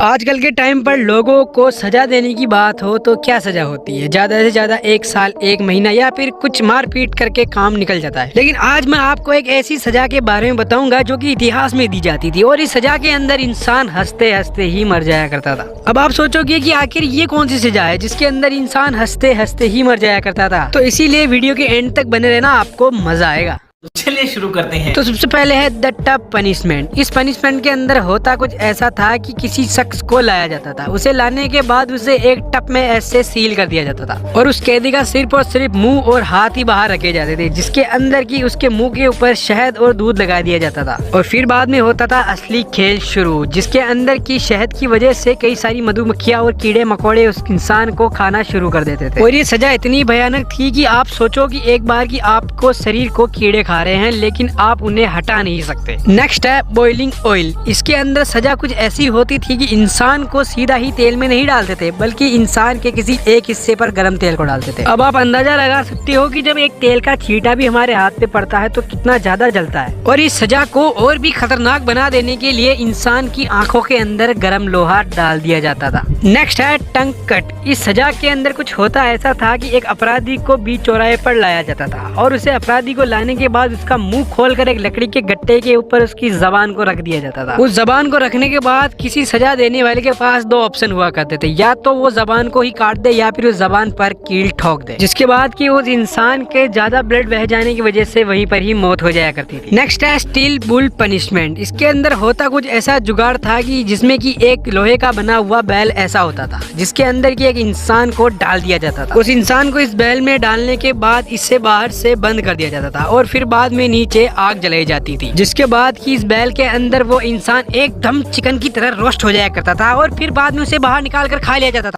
आजकल के टाइम पर लोगों को सजा देने की बात हो तो क्या सजा होती है? ज्यादा से ज्यादा 1 साल, 1 महीना या फिर कुछ मार पीट करके काम निकल जाता है। लेकिन आज मैं आपको एक ऐसी सजा के बारे में बताऊंगा जो कि इतिहास में दी जाती थी और इस सजा के अंदर इंसान हंसते हंसते ही मर जाया करता था। अब आप सोचोगे कि आखिर ये कौन सी सजा है जिसके अंदर इंसान हंसते हंसते ही मर जाया करता था? तो इसीलिए वीडियो के एंड तक बने रहना, आपको मजा आएगा। चलिए शुरू करते हैं। तो सबसे पहले है द टफ पनिशमेंट। इस पनिशमेंट के अंदर होता कुछ ऐसा था कि किसी शख्स को लाया जाता था। उसे लाने के बाद उसे एक टप में ऐसे सील कर दिया जाता था और उस कैदी का सिर्फ और सिर्फ मुंह और हाथ ही बाहर रखे जाते थे, जिसके अंदर की उसके मुंह के ऊपर शहद और दूध लगा दिया जाता था। और फिर बाद में होता था असली खेल शुरू, जिसके अंदर की शहद की वजह से कई सारी मधुमक्खियां और कीड़े मकोड़े उस इंसान को खाना शुरू कर देते थे। और ये सजा इतनी भयानक थी कि आप सोचो कि एक बार की आपको शरीर को कीड़े खा रहे हैं लेकिन आप उन्हें हटा नहीं सकते। नेक्स्ट है बॉइलिंग ऑयल। इसके अंदर सजा कुछ ऐसी होती थी कि इंसान को सीधा ही तेल में नहीं डालते थे, बल्कि इंसान के किसी एक हिस्से पर गर्म तेल को डालते थे। अब आप अंदाजा लगा सकते हो कि जब एक तेल का छींटा भी हमारे हाथ पे पड़ता है तो कितना ज्यादा जलता है। और इस सजा को और भी खतरनाक बना देने के लिए इंसान की आंखों के अंदर गर्म लोहा डाल दिया जाता था। नेक्स्ट है टंग कट। इस सजा के अंदर कुछ होता ऐसा था कि एक अपराधी को बीच चौराहे पर लाया जाता था और उसे अपराधी को लाने के बाद उसका मुंह खोलकर एक लकड़ी के गट्टे के ऊपर उसकी जबान को रख दिया जाता था। उस जबान को रखने के बाद किसी सजा देने वाले के पास 2 ऑप्शन हुआ करते थे, या तो वो जबान को ही काट दे या फिर उस जबान पर कील ठोक दे, जिसके बाद कि उस इंसान के ज्यादा ब्लड बह जाने की वजह से वहीं पर ही मौत हो जाया करती थी। नेक्स्ट है स्टील बुल पनिशमेंट। इसके अंदर होता कुछ ऐसा जुगाड़ था कि जिसमें कि एक लोहे का बना हुआ बैल ऐसा होता था, जिसके अंदर की एक इंसान को डाल दिया जाता था। उस इंसान को इस बैल में डालने के बाद इससे बाहर से बंद कर दिया जाता था और फिर बाद में नीचे आग जलाई जाती थी, जिसके बाद कि इस बैल के अंदर वो इंसान एकदम चिकन की तरह रोस्ट हो जाया करता था और फिर बाद में उसे बाहर निकाल कर खा लिया जाता था।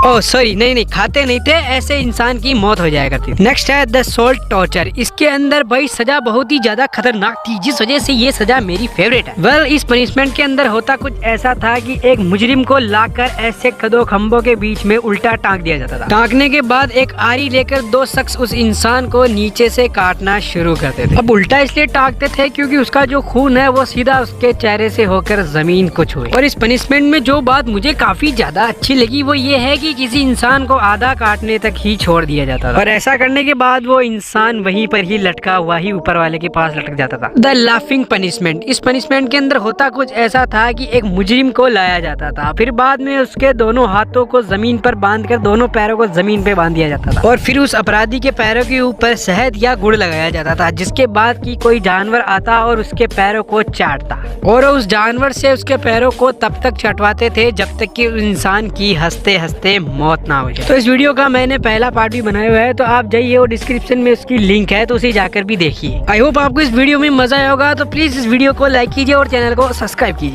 ओह सॉरी, नहीं खाते नहीं थे, ऐसे इंसान की मौत हो जाया करती थी। नेक्स्ट है द सोल्ट टॉर्चर। इसके अंदर भाई सजा बहुत ही ज्यादा खतरनाक थी, जिस वजह से ये सजा मेरी फेवरेट है। वेल, इस पनिशमेंट के अंदर होता कुछ ऐसा था कि एक मुजरिम को लाकर ऐसे कदों खंभों के बीच में उल्टा टांग दिया जाता था। टांगने के बाद एक आरी लेकर 2 शख्स उस इंसान को नीचे से काटना शुरू करते थे। अब उल्टा इसलिए टांगते थे क्योंकि उसका जो खून है वो सीधा उसके चेहरे से होकर जमीन को छुए। और इस पनिशमेंट में जो बात मुझे काफी ज्यादा अच्छी लगी वो ये है कि किसी इंसान को आधा काटने तक ही छोड़ दिया जाता था और ऐसा करने के बाद वो इंसान वहीं पर ही लटका हुआ ही ऊपर वाले के पास लटक जाता था। The laughing punishment. इस पनिशमेंट के अंदर होता कुछ ऐसा था कि एक मुजरिम को लाया जाता था, फिर बाद में उसके दोनों हाथों को जमीन पर बांधकर दोनों पैरों को जमीन पे बांध दिया जाता था और फिर उस अपराधी के पैरों के ऊपर शहद या गुड़ लगाया जाता था, जिसके बाद कि कोई जानवर आता और उसके पैरों को चाटता और उस जानवर से उसके पैरों को तब तक चटवाते थे जब तक कि उस इंसान की हंसते हंसते मौत ना हो जाए। तो इस वीडियो का मैंने पहला पार्ट भी बनाया हुआ है, तो आप जाइए और डिस्क्रिप्शन में उसकी लिंक है तो उसे जाकर भी देखिए। आई होप आपको इस वीडियो में मजा आया होगा, तो प्लीज इस वीडियो को लाइक कीजिए और चैनल को सब्सक्राइब कीजिए।